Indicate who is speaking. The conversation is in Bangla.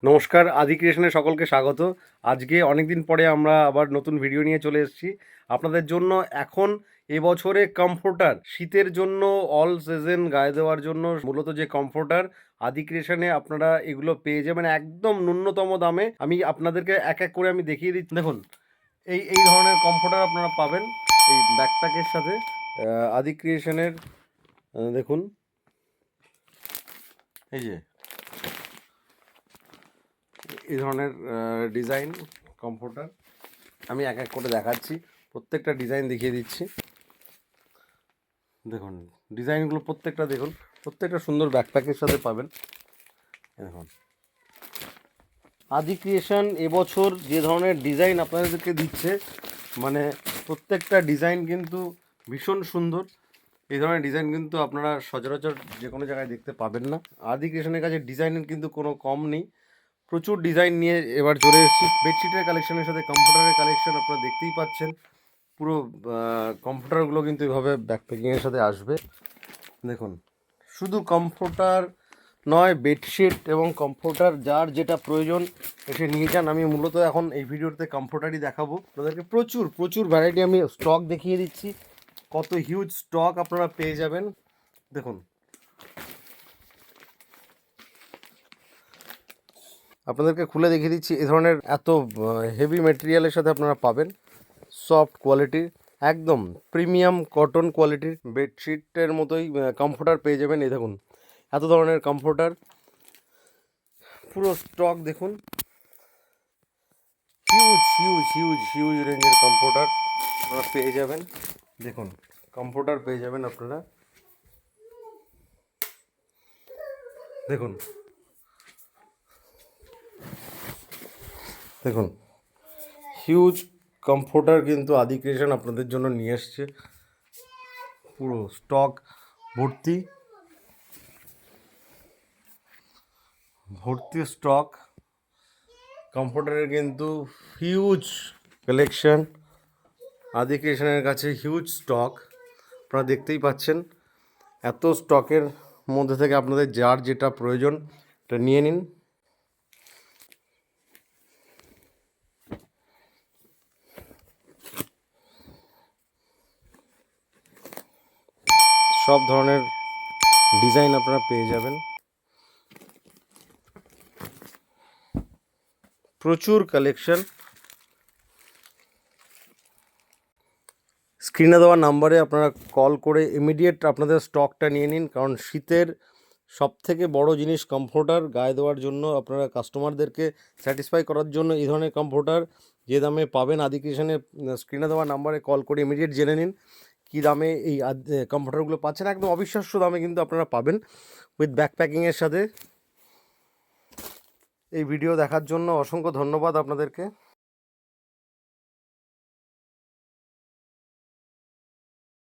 Speaker 1: নমস্কার, আদি ক্রিয়েশনে সকলকে স্বাগত। আজকে অনেকদিন পরে আমরা আবার নতুন ভিডিও নিয়ে চলে এসেছি আপনাদের জন্য। এখন এবছরে কমফোর্টার শীতের জন্য অল সিজন গায়ে দেওয়ার জন্য মূলত যে কমফোর্টার আদি ক্রিয়েশনে আপনারা এগুলো পেয়ে যাবেন একদম ন্যূনতম দামে। আমি আপনাদেরকে এক এক করে আমি দেখিয়ে দিচ্ছি। দেখুন, এই ধরনের কমফোর্টার আপনারা পাবেন এই ব্যাকপ্যাকের সাথে। আদি ক্রিয়েশনের দেখুন, এই যে এই ধরনের ডিজাইন কমফোর্টার আমি এক এক করে দেখাচ্ছি, প্রত্যেকটা ডিজাইন দেখিয়ে দিচ্ছি। দেখুন ডিজাইনগুলো প্রত্যেকটা দেখুন, প্রত্যেকটা সুন্দর ব্যাকপ্যাকের সাথে পাবেন। দেখুন আদি ক্রিয়েশন এবছর যে ধরনের ডিজাইন আপনাদেরকে দিচ্ছে, মানে প্রত্যেকটা ডিজাইন কিন্তু ভীষণ সুন্দর। এই ধরনের ডিজাইন কিন্তু আপনারা সচরাচর যে কোনো জায়গায় দেখতে পাবেন না। আদি ক্রিয়েশনের কাছে ডিজাইনের কিন্তু কোনো কম নেই, প্রচুর ডিজাইন নিয়ে এবার চলে এসেছি। বেডশিটের কালেকশনের সাথে কম্পিউটারের কালেকশন আপনারা দেখতেই পাচ্ছেন। পুরো কমফোর্টারগুলো কিন্তু এভাবে ব্যাকপ্যাকিংয়ের সাথে আসবে। দেখুন, শুধু কমফোর্টার নয়, বেডশিট এবং কমফোর্টার যার যেটা প্রয়োজন এসে নিয়ে যান। আমি মূলত এখন এই ভিডিওতে কমফোর্টারই দেখাবো আপনাদেরকে। প্রচুর প্রচুর ভ্যারাইটি আমি স্টক দেখিয়ে দিচ্ছি, কত হিউজ স্টক আপনারা পেয়ে যাবেন। দেখুন, আপনাদেরকে খুলে দেখিয়ে দিচ্ছি। এ ধরনের এত হেভি মেটেরিয়ালের সাথে আপনারা পাবেন সফট কোয়ালিটির, একদম প্রিমিয়াম কটন কোয়ালিটির বেডশিটের মতোই কমফোর্টার পেয়ে যাবেন। এই দেখুন এত ধরনের কমফোর্টার, পুরো স্টক দেখুন। হিউজ হিউজ হিউজ হিউজ রেঞ্জের কমফোর্টার আপনারা পেয়ে যাবেন। দেখুন কমফোর্টার পেয়ে যাবেন আপনারা। দেখুন দেখুন হিউজ কমফোর্টার কিন্তু আদি ক্রিয়েশন আপনাদের জন্য নিয়ে এসছে, পুরো স্টক ভর্তি ভর্তি স্টক কমফোর্টারের কিন্তু হিউজ কালেকশন। আদি ক্রিয়েশনের কাছে হিউজ স্টক আপনারা দেখতেই পাচ্ছেন। এত স্টকের মধ্যে থেকে আপনাদের যার যেটা প্রয়োজন এটা নিয়ে নিন। সব ধরনের ডিজাইন আপনারা পেয়ে যাবেন, প্রচুর কালেকশন। স্ক্রিনে দেওয়া নাম্বারে আপনারা কল করে ইমিডিয়েট আপনাদের স্টকটা নিয়ে নিন, কারণ শীতের সবথেকে বড় জিনিস কমফোর্টার গায়ে দেওয়ার জন্য। আপনারা কাস্টমারদেরকে স্যাটিসফাই করার জন্য এই ধরনের কমফোর্টার যে দামে পাবেন আদি ক্রিয়েশনে, স্ক্রিনে দেওয়া নাম্বারে কল করে ইমিডিয়েট জেনে নিন কী দামে এই কমফোর্টারগুলো পাচ্ছেন। একদম অবিশ্বাস্য দামে কিন্তু আপনারা পাবেন উইথ ব্যাকপ্যাকিংয়ের সাথে। এই ভিডিও দেখার জন্য অসংখ্য ধন্যবাদ আপনাদেরকে।